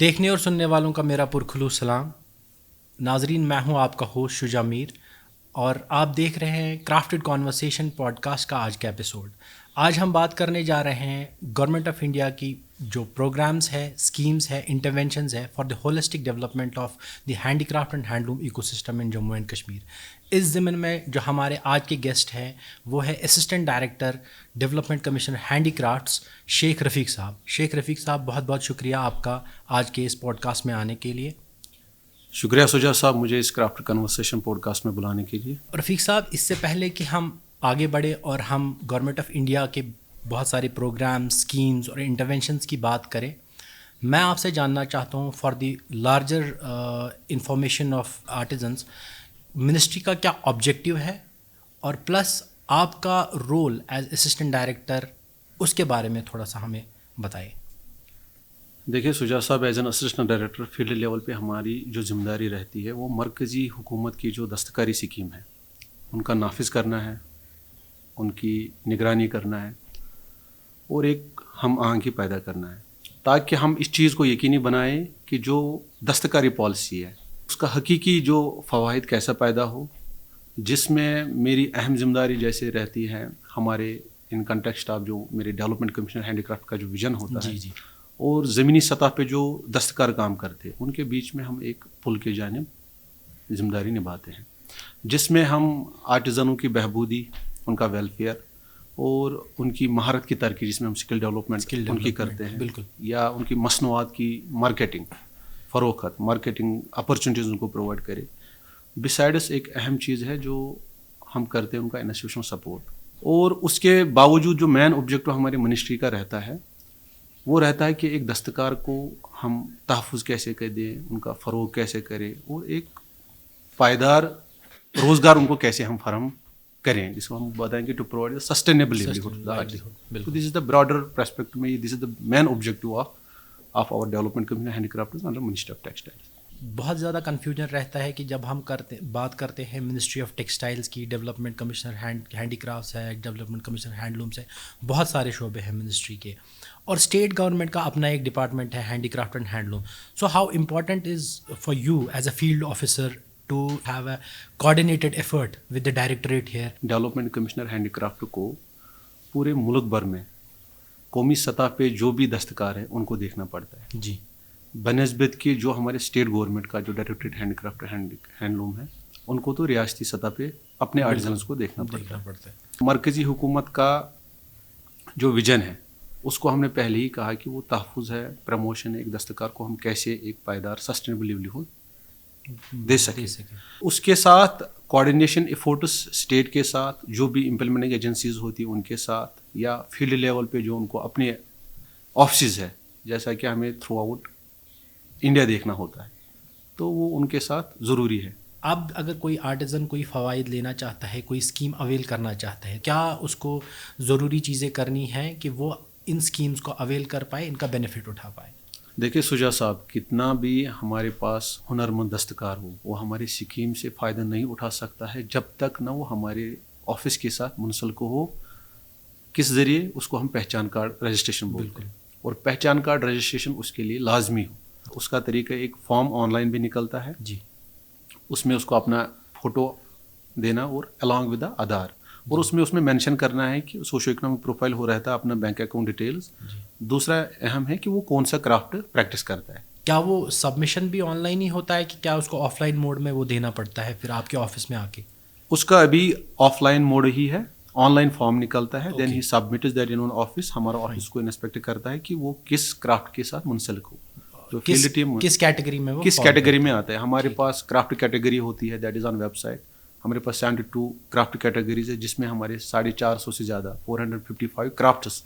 دیکھنے اور سننے والوں کا میرا پرخلوص سلام. ناظرین، میں ہوں آپ کا ہوسٹ شجاع میر اور آپ دیکھ رہے ہیں کرافٹڈ کانورسیشن پوڈ کاسٹ کا آج کا ایپیسوڈ. آج ہم بات کرنے جا رہے ہیں گورنمنٹ آف انڈیا کی جو پروگرامز ہے، اسکیمز ہے، انٹرونشنز ہے for the holistic development of the handicraft and handloom ecosystem in Jammu and Kashmir. اس ضمن میں جو ہمارے آج کے گیسٹ ہیں وہ ہے assistant director development commissioner handy crafts شیخ رفیق صاحب. شیخ رفیق صاحب، بہت بہت شکریہ آپ کا آج کے اس پوڈ کاسٹ میں آنے کے لیے. شکریہ شجاع صاحب مجھے اس کرافٹ کنورسیشن پوڈ کاسٹ میں بلانے کے لیے. رفیق صاحب، اس سے پہلے کہ ہم آگے بڑھے اور ہم گورنمنٹ آف انڈیا کے بہت سارے پروگرامز، اسکیمز اور انٹرونشنز کی بات کریں، میں آپ سے جاننا چاہتا ہوں for the larger information of artisans, ministry کا کیا آبجیکٹیو ہے اور پلس آپ کا رول ایز اسسٹنٹ ڈائریکٹر، اس کے بارے میں تھوڑا سا ہمیں بتائیں. دیکھیے شجاع صاحب، as an assistant director field level پہ ہماری جو ذمہ داری رہتی ہے وہ مرکزی حکومت کی جو دستکاری اسکیم ہے ان کا نافذ کرنا ہے، ان کی نگرانی کرنا ہے اور ایک ہم آہنگی پیدا کرنا ہے تاکہ ہم اس چیز کو یقینی بنائیں کہ جو دستکاری پالیسی ہے اس کا حقیقی جو فوائد کیسا پیدا ہو، جس میں میری اہم ذمہ داری جیسے رہتی ہے ہمارے ان کنٹیکسٹ آف جو میرے ڈیولپمنٹ کمشنر ہینڈی کرافٹ کا جو ویژن ہوتا ہے اور زمینی سطح پہ جو دستکار کام کرتے ہیں ان کے بیچ میں ہم ایک پل کی جانب ذمہ داری نبھاتے ہیں، جس میں ہم آرٹیزنوں کی بہبودی، ان کا ویلفیئر اور ان کی مہارت کی ترقی، جس میں ہم اسکل ڈیولپمنٹ ان کی کرتے ہیں، بالکل، یا ان کی مصنوعات کی مارکیٹنگ، فروخت، مارکیٹنگ اپرچونیٹیز ان کو پرووائڈ کرے. بسائڈس ایک اہم چیز ہے جو ہم کرتے ہیں ان کا انسٹیٹیوشنل سپورٹ. اور اس کے باوجود جو مین آبجیکٹو ہماری منسٹری کا رہتا ہے وہ رہتا ہے کہ ایک دستکار کو ہم تحفظ کیسے کر دیں، ان کا فروغ کیسے کریں اور ایک پائیدار روزگار ان کو کیسے ہم فراہم کریں، جس کو ہم بتائیں گے to provide sustainable livelihood. So this is the broader perspective میں this is the main objective of our development commission handy craft under Ministry of Textiles. بہت زیادہ کنفیوژن رہتا ہے کہ جب ہم بات کرتے ہیں منسٹری آف ٹیکسٹائلز کی، ڈیولپمنٹ کمشنر ہینڈی کرافٹس ہے، ڈیولپمنٹ کمشنر ہینڈلومس ہے، بہت سارے شعبے ہیں منسٹری کے، اور اسٹیٹ گورنمنٹ کا اپنا ایک ڈپارٹمنٹ ہے handicraft and handloom. So how important is for you as a field officer to have a coordinated effort with the directorate here? Development commissioner handicraft کو پورے ملک بھر میں قومی سطح پہ جو بھی دستکار ہیں ان کو دیکھنا پڑتا ہے جی، بنسبت کہ جو ہمارے اسٹیٹ گورنمنٹ کا جو ڈائریکٹریٹ ہینڈی کرافٹ ہینڈلوم ہے ان کو تو ریاستی سطح پہ اپنے آرٹیزنس کو دیکھنا پڑتا ہے. مرکزی حکومت کا جو ویژن ہے اس کو ہم نے پہلے ہی کہا کہ وہ تحفظ ہے، پروموشن ہے، ایک دستکار کو ہم کیسے ایک پائیدار سسٹینیبل لیولیہڈ دے سکیں. اس کے ساتھ کوآرڈینیشن ایفورٹس اسٹیٹ کے ساتھ، جو بھی امپلیمنٹنگ ایجنسیز ہوتی ہیں ان کے ساتھ، یا فیلڈ لیول پہ جو ان کو اپنے آفسز ہے، جیسا کہ ہمیں تھرو آؤٹ انڈیا دیکھنا ہوتا ہے، تو وہ ان کے ساتھ ضروری ہے. اب اگر کوئی آرٹیزن کوئی فوائد لینا چاہتا ہے، کوئی اسکیم اویل کرنا چاہتا ہے، کیا اس کو ضروری چیزیں کرنی ہیں کہ وہ ان اسکیمز کو اویل کر پائے، ان کا بینیفٹ اٹھا پائے؟ دیکھیے شجاع صاحب، کتنا بھی ہمارے پاس ہنرمند دستکار ہو وہ ہماری اسکیم سے فائدہ نہیں اٹھا سکتا ہے جب تک نہ وہ ہمارے آفس کے ساتھ منسلک ہو. کس ذریعے؟ اس کو ہم پہچان کارڈ رجسٹریشن بولتے ہیں، اور پہچان کارڈ رجسٹریشن اس کے لیے لازمی ہو. اس کا طریقہ ایک فارم آن لائن بھی نکلتا ہے جی، اس میں اس کو اپنا فوٹو دینا اور along with آدھار، اور اس میں مینشن کرنا ہے کہ سوشو اکنامک پروفائل ہو رہتا ہے، اپنا بینک اکاؤنٹ ڈیٹیلز. دوسرا اہم ہے کہ وہ کون سا کرافٹ پریکٹس کرتا ہے. کیا وہ سبمیشن بھی آن لائن ہی ہوتا ہے کہ کیا اس کو آف لائن موڈ میں وہ دینا پڑتا ہے پھر آپ کے آفس میں آ کے؟ اس کا ابھی آف لائن موڈ ہی ہے، آن لائن فارم نکلتا ہے، دین ہی سبمٹس دیٹ ان آفس. ہمارا آفس کو انسپیکٹ کرتا ہے کہ وہ کس کرافٹ کے ساتھ منسلک ہو، کس کیٹیگری میں، کس کیٹیگری میں آتا ہے. ہمارے پاس کرافٹ کیٹیگری ہوتی ہے، that is on website. ہمارے پاس 72 کرافٹ کیٹیگریز ہے، جس میں ہمارے 450 سے زیادہ 455 کرافٹس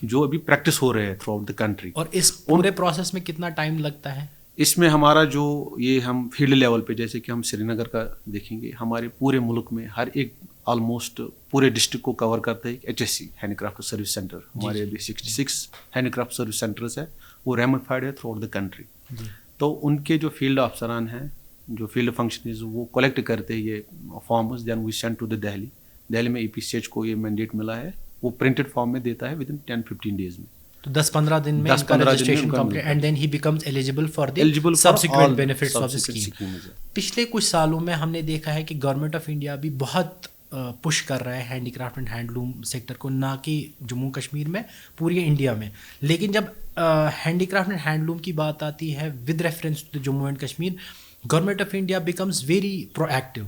جو ابھی پریکٹس ہو رہے ہیں تھرو آؤٹ دا کنٹری. اور اس پورے پروسیس میں کتنا ٹائم لگتا ہے؟ اس میں ہمارا جو یہ ہم فیلڈ لیول پہ جیسے کہ ہم سری نگر کا دیکھیں گے، ہمارے پورے ملک میں ہر ایک آلموسٹ پورے ڈسٹرکٹ کو کور کرتا ہے ایک HSC handy craft service centre. ہمارے ابھی 66 ہینڈی کرافٹ سروس سینٹرز ہے، وہ ریمیفائڈ ہے تھرو آؤٹ دا کنٹری. تو ان کے جو فیلڈ افسران ہیں، جو فیلڈ فنکشنز، وہ کلیکٹ کرتے ہیں یہ forms, then we send to the Delhi میں EPCH کو یہ مینڈیٹ ملا ہے، وہ پرنٹڈ فارم میں دیتا ہے ود ان 10-15 days میں. تو 10-15 دن میں ان کا registration complete and then he becomes eligible for the subsequent benefits of the scheme. پچھلے کچھ سالوں میں ہم نے دیکھا ہے کہ گورنمنٹ آف انڈیا بھی بہت پش کر رہا ہے handicraft and handloom sector کو, نہ کہ جموں کشمیر میں, پورے انڈیا میں. لیکن جب ہینڈی کرافٹ اینڈ ہینڈلوم کی بات آتی ہے with reference to Jammu and Kashmir, government of India becomes very proactive.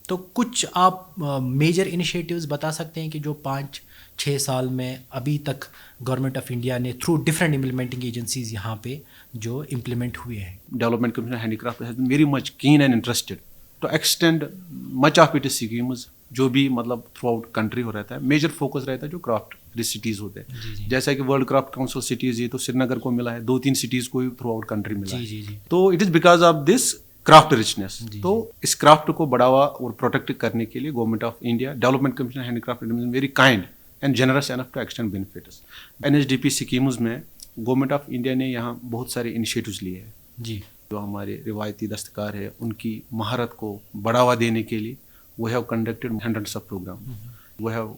تو کچھ آپ میجر انیشیٹیوز بتا سکتے ہیں کہ جو 5-6 سال میں ابھی تک گورنمنٹ آف انڈیا نے تھرو ڈفرینٹ امپلیمنٹنگ ایجنسیز یہاں پہ جو امپلیمنٹ ہوئے ہیں. Development commission handicraft has been very much keen and interested to extend much of it schemes جو بھی مطلب تھرو آؤٹ کنٹری ہو رہتا ہے. میجر فوکس رہتا ہے جو کرافٹ سٹیز ہوتے ہیں, جیسا کہ ورلڈ کرافٹ کاؤنسل سٹیز, یہ تو سری نگر کو ملا ہے, 2-3 سٹیز کو تھرو آؤٹ کنٹری ملا ہے. تو it is because of this craft رچنس. تو اس کرافٹ کو بڑھاوا اور پروٹیکٹ کرنے کے لیے government of India development commission handicraft very kind and generous enough to extend benefits. NHDP schemes میں گورنمنٹ آف انڈیا نے یہاں بہت سارے انیشیٹوز لیے ہیں جی, جو ہمارے روایتی دستکار ہے ان کی مہارت کو بڑھاوا دینے کے لیے. We have conducted hundreds of programs. We have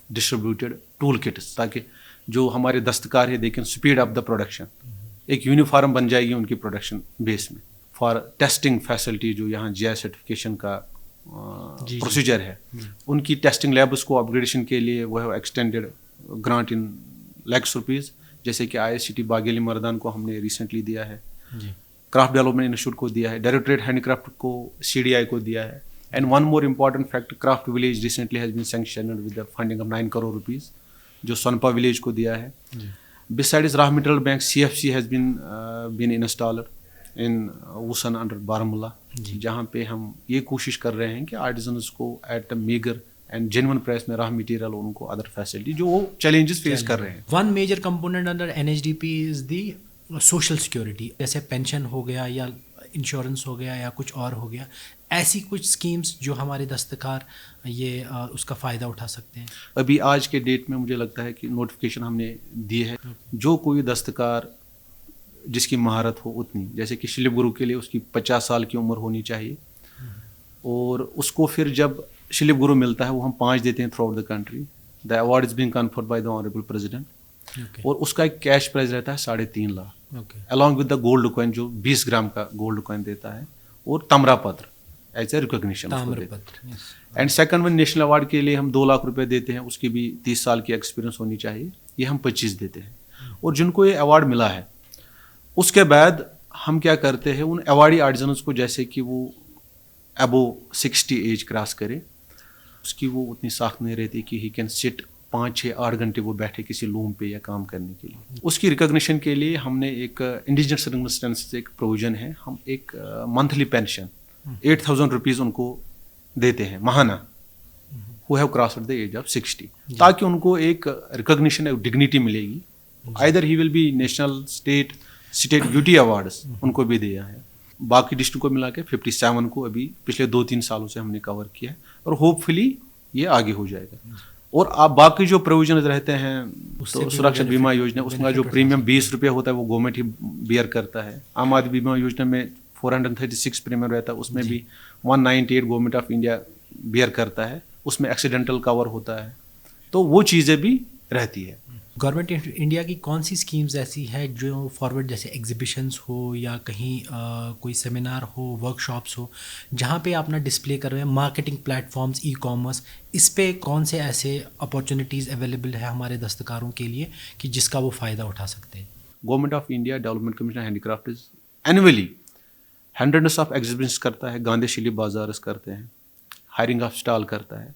distributed tool kits تاکہ جو ہمارے دستکار ہے they can speed up the production. ایک یونیفارم بن جائے گی ان کی پروڈکشن بیس میں. فار ٹیسٹنگ فیسلٹی جو یہاں GI سرٹیفکیشن کا پروسیجر ہے, ان کی ٹیسٹنگ لیبس کو اپگریڈیشن کے لیے وہ have extended grant in lakhs rupees, جیسے کہ ISCT باغیلی مردان کو ہم نے ریسنٹلی دیا ہے, کرافٹ ڈیولپمنٹ انسٹیٹیوٹ کو دیا ہے, ڈائریکٹوریٹ ہینڈی کرافٹ کو CDI کو دیا ہے. And one more important fact, Craft Village recently has been sanctioned with the funding of 9 crore rupees, جو سونپا ولیج کو دیا ہے. Besides Raw Material Bank, CFC has been installed in Wusan under Baramulla, جہاں پہ ہم یہ کوشش کر رہے ہیں کہ آرٹیزنس کو at meagre and genuine price میں راہ مٹیریل ان کو ادر فیسلٹی جو وہ چیلنجز فیس کر رہے ہیں. One major component under NHDP is the social security, جیسے پینشن ہو گیا یا انشورنس ہو گیا یا کچھ اور ہو گیا, ایسی کچھ اسکیمز جو ہمارے دستکار یہ اس کا فائدہ اٹھا سکتے ہیں. ابھی آج کے ڈیٹ میں مجھے لگتا ہے کہ نوٹیفیکیشن ہم نے دی ہے, جو کوئی دستکار جس کی مہارت ہو اتنی, جیسے کہ شلپ گرو کے لیے اس کی 50 سال کی عمر ہونی چاہیے, اور اس کو پھر جب شلپ گرو ملتا ہے وہ ہم 5 دیتے ہیں through out the country. The award is being conferred by the honourable president, اور اس کا ایک کیش پرائز رہتا ہے 3.5 lakh along with the gold coin جو 20 گرام کا گولڈ کوائن دیتا ہے, اور تمرا پتر as a recognition. And second one national award کے لیے ہم 2 لاکھ روپے دیتے ہیں, اس کی بھی 30 سال کی ایکسپیرینس ہونی چاہیے, یہ ہم 25 دیتے ہیں. اور جن کو یہ ایوارڈ ملا ہے اس کے بعد ہم کیا کرتے ہیں, ان ایوارڈی آرٹیزنس کو جیسے کہ وہ ابو 60 ایج کراس کرے, اس کی وہ اتنی ساخت نہیں رہتی کہ ہی کین سٹ 5-6-8 گھنٹے وہ بیٹھے کسی لوم پہ یا کام کرنے کے لیے. اس کی ریکگنیشن کے لیے ہم نے ایک انڈیجنس سرکمسٹانس سے ایک پروویژن ہے, ہم ایک منتھلی پینشن 8,000 روپیز ان کو دیتے ہیں ماہانہ, who have crossed the age of 60, تاکہ ان کو ایک ریکگنیشن ایک ڈگنیٹی ملے گی. either he will be national state beauty awards ان کو بھی دیا ہے. باقی ڈسٹرکٹ کو ملا کے 57 کو ابھی پچھلے 2-3 سالوں سے ہم نے کور کیا ہے, اور ہوپ فلی یہ آگے ہو جائے گا. اور آپ باقی جو پروویژنز رہتے ہیں تو سرکشا بیمہ یوجنا, اس کا جو پریمیم 20 روپے ہوتا ہے وہ گورنمنٹ ہی بیئر کرتا ہے. عام آدمی بیمہ یوجنا میں 436 پریمیم رہتا ہے, اس میں بھی 198 گورنمنٹ آف انڈیا بیئر کرتا ہے, اس میں ایکسیڈنٹل کور ہوتا ہے. تو وہ چیزیں بھی رہتی ہے. گورنمنٹ انڈیا کی کون سی اسکیمز ایسی ہے جو فارورڈ, جیسے ایگزیبیشنس ہو یا کہیں کوئی سیمینار ہو, ورک شاپس ہو, جہاں پہ آپ اپنا ڈسپلے کر رہے ہیں, marketing platforms, e commerce, اس پہ کون سے ایسے اپارچونیٹیز اویلیبل ہے ہمارے دستکاروں کے لیے کہ جس کا وہ فائدہ اٹھا سکتے ہیں؟ Government of India development commission handy craft annually hundreds of exhibitions کرتا ہے, گاندھی شیلی بازارس کرتے ہیں, ہائرنگ آف اسٹال کرتا ہے,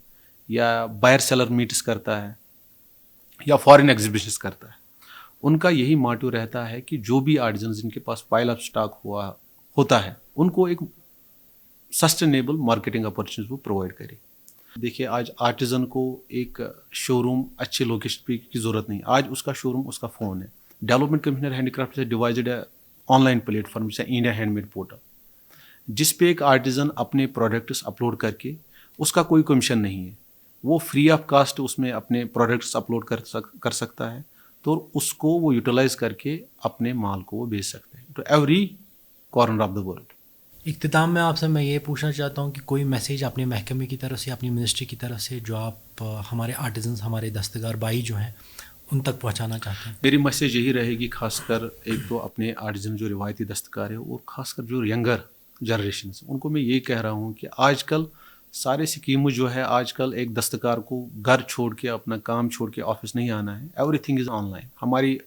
یا بائر سیلر میٹس کرتا ہے, یا فارن ایگزیبیشنس کرتا ہے. ان کا یہی ماٹو رہتا ہے کہ جو بھی آرٹیزنز جن کے پاس پائل آف اسٹاک ہوتا ہے ان کو ایک سسٹینیبل مارکیٹنگ اپارچونیٹیز وہ پرووائڈ کرے. دیکھیے آج آرٹیزن کو ایک شو روم اچھے لوکیشن پہ کی ضرورت نہیں, آج اس کا شو روم اس کا فون ہے. ڈیولپمنٹ کمیشنر ہینڈی کرافٹ سے ڈیوائزڈ ہے آن لائن پلیٹ فارم جیسے انڈیا ہینڈ میڈ پورٹل, جس پہ ایک آرٹیزن اپنے پروڈکٹس اپلوڈ کر کے, اس کا کوئی کمیشن نہیں ہے, وہ فری آف کاسٹ اس میں اپنے پروڈکٹس اپلوڈ کر سکتا ہے, تو اس کو وہ یوٹیلائز کر کے اپنے مال کو وہ بیچ سکتے ہیں to every corner of the world. اختتام میں آپ سے میں یہ پوچھنا چاہتا ہوں کہ کوئی میسیج اپنے محکمے کی طرف سے, اپنی منسٹری کی طرف سے, جو آپ ہمارے آرٹیزنس, ہمارے دستکار بھائی جو ہیں ان تک پہنچانا چاہتے ہیں؟ میری میسیج یہی رہے گی، خاص کر ایک تو اپنے آرٹزن جو روایتی دستکار ہے، اور خاص کر جو ینگر جنریشنز، ان کو میں یہ کہہ رہا ہوں کہ آج کل سارے سکیمیں جو ہے، آج کل ایک دستکار کو گھر چھوڑ کے، اپنا کام چھوڑ کے آفس نہیں آنا ہے. Every thing is on line. ہماری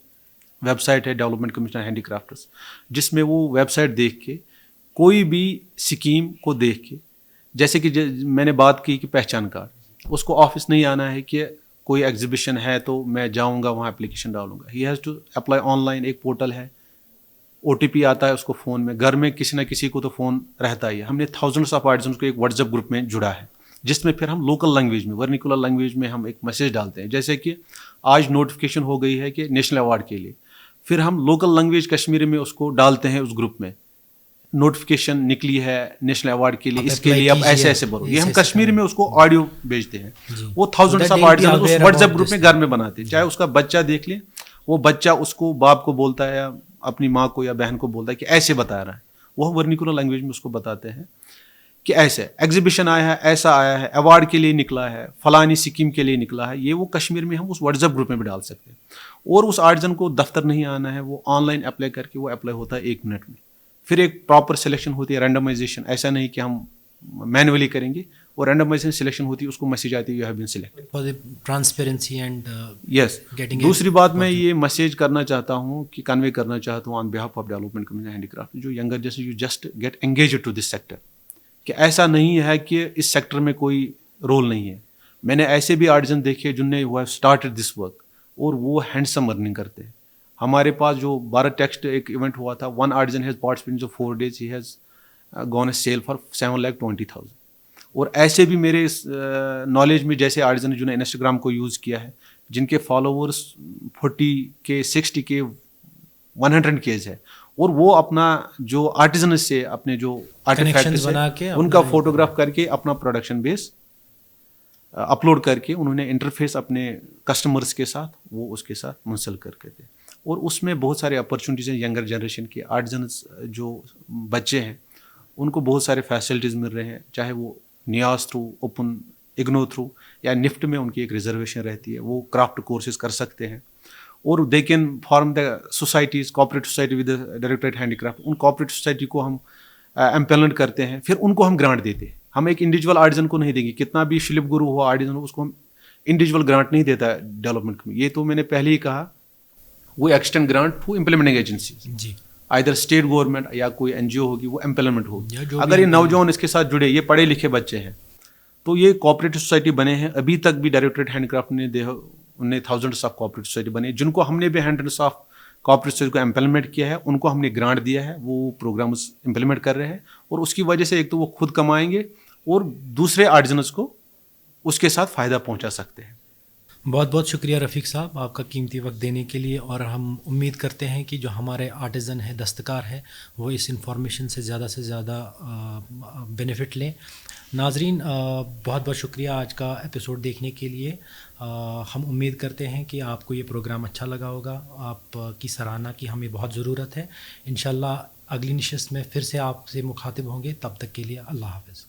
ویب سائٹ ہے ڈیولپمنٹ کمیشن ہینڈی کرافٹس، جس میں وہ ویب سائٹ دیکھ کے کوئی بھی سکیم کو دیکھ کے، جیسے کہ میں نے بات کی کہ پہچان کارڈ، اس کو آفس نہیں آنا ہے کہ کوئی ایگزیبیشن ہے تو میں جاؤں گا وہاں اپلیکیشن ڈالوں گا. He has to apply online. ایک پورٹل ہے، او ٹی پی آتا ہے اس کو فون میں. گھر میں کسی نہ کسی کو تو فون رہتا ہی ہے. ہم نے تھاؤزنڈس آف آرٹزنس کو ایک واٹس ایپ گروپ میں جڑا ہے، جس میں پھر ہم لوکل لینگویج میں، ورنیکولر لینگویج میں ہم ایک میسیج ڈالتے ہیں. جیسے کہ آج نوٹیفیکیشن ہو گئی ہے کہ نیشنل ایوارڈ کے لیے، پھر ہم لوکل لینگویج کشمیری میں اس کو ڈالتے ہیں اس گروپ میں. نوٹیفیکیشن نکلی ہے نیشنل ایوارڈ کے لیے، اس کے لیے اب ایسے ایسے بھرو. یہ ہم کشمیری میں اس کو آڈیو بھیجتے ہیں. وہ تھاؤزنڈس آف آرٹزنس اس واٹس ایپ گروپ میں گھر میں بناتے ہیں. چاہے اس کا بچہ دیکھ لیں، وہ بچہ اس کو باپ کو بولتا ہے یا اپنی ماں کو یا بہن کو بولتا ہے کہ ایسے بتا رہا ہے. وہ ورنیکولر لینگویج میں اس کو بتاتے ہیں کہ ایسے ایگزیبیشن آیا ہے، ایسا آیا ہے، ایوارڈ کے لیے نکلا ہے، فلانی اسکیم کے لیے نکلا ہے. یہ وہ کشمیر میں ہم اس واٹس ایپ گروپ میں بھی ڈال سکتے ہیں. اور اس آرٹزن کو دفتر نہیں آنا ہے، وہ آن لائن اپلائی کر کے وہ اپلائی ہوتا ہے 1 منٹ میں. پھر ایک پراپر سلیکشن ہوتی ہے، رینڈمائزیشن. ایسا نہیں کہ ہم مینولی کریں گے، اور رینڈمائزیشن سلیکشن ہوتی ہے، اس کو میسیج آتی ہے you have been selected. Transparency and yes. دوسری بات میں یہ میسیج کرنا چاہتا ہوں کہ کنوے کرنا چاہتا ہوں on behalf of development commission handicraft, جو ینگر جیسے you just get engage to this sector, کہ ایسا نہیں ہے کہ اس سیکٹر میں کوئی رول نہیں ہے. میں نے ایسے بھی آرٹزن دیکھے جن نے وہ اسٹارٹڈ دس ورک، اور وہ ہینڈسم ارننگ کرتے ہیں. ہمارے پاس جو بھارت ٹیکسٹ ایک ایونٹ ہوا تھا، 1 artisan has participated in 4 days، he has gone a sale for 7,20,000. اور ایسے بھی میرے نالج میں جیسے آرٹزن جنہوں نے انسٹاگرام کو یوز کیا ہے، جن کے فالوورس 40K 60K 100K ہے، اور وہ اپنا جو آرٹزن سے اپنے جو آرٹیفیکٹس ہیں ان کا فوٹوگراف کر کے اپنا پروڈکشن بیس اپلوڈ کر کے انہوں نے انٹرفیس اپنے کسٹمرس کے ساتھ وہ اس کے ساتھ منسل کر کے دے. اور اس میں بہت سارے اپرچونیٹیز ہیں. ینگر جنریشن کے آرٹزنس جو بچے ہیں ان کو بہت سارے فیسلٹیز مل رہے ہیں، چاہے وہ نیاز تھرو، اوپن اگنو تھرو، یا نفٹ میں ان کی ایک ریزرویشن رہتی ہے، وہ کرافٹ کورسز کر سکتے ہیں. اور they can form the societies, cooperative society with directorate handy craft. In cooperative society کو ہم امپلمنٹ کرتے ہیں، پھر ان کو ہم گرانٹ دیتے ہیں. ہم ایک انڈیویجول آرٹزن کو نہیں دیں گے، کتنا بھی شلپ گرو ہوا آرٹزن ہو، اس کو ہم انڈیویجول گرانٹ نہیں دیتا ہے ڈیولپمنٹ میں. یہ تو میں نے پہلے ہی کہا، وہ extend grant to implementing agency, جی، ادھر اسٹیٹ گورنمنٹ یا کوئی NGO ہوگی، وہ امپلیمنٹ ہوگی. اگر یہ نوجوان اس کے ساتھ جڑے، یہ پڑھے لکھے بچے ہیں، تو یہ کوآپریٹو سوسائٹی بنے ہیں. ابھی تک بھی ڈائریکٹریٹ ہینڈ کرافٹ نے تھاؤزنڈس آف کوآپریٹو سوسائٹی بنے، جن کو ہم نے بھی ہنڈریڈس آف کوآپریٹو سوسائٹی کو امپلیمنٹ کیا ہے. ان کو ہم نے گرانٹ دیا ہے، وہ پروگرامز امپلیمنٹ کر رہے ہیں. اور اس کی وجہ سے ایک تو وہ خود کمائیں گے، اور دوسرے آرٹزنس کو اس کے ساتھ فائدہ پہنچا سکتے ہیں. بہت بہت شکریہ رفیق صاحب آپ کا قیمتی وقت دینے کے لیے. اور ہم امید کرتے ہیں کہ جو ہمارے آرٹزن ہے، دستکار ہے، وہ اس انفارمیشن سے زیادہ بینیفٹ لیں. ناظرین، بہت بہت شکریہ آج کا ایپیسوڈ دیکھنے کے لیے. ہم امید کرتے ہیں کہ آپ کو یہ پروگرام اچھا لگا ہوگا. آپ کی سراہنا کی ہمیں بہت ضرورت ہے. انشاءاللہ اگلی نشست میں پھر سے آپ سے مخاطب ہوں گے. تب تک کے لیے اللہ حافظ.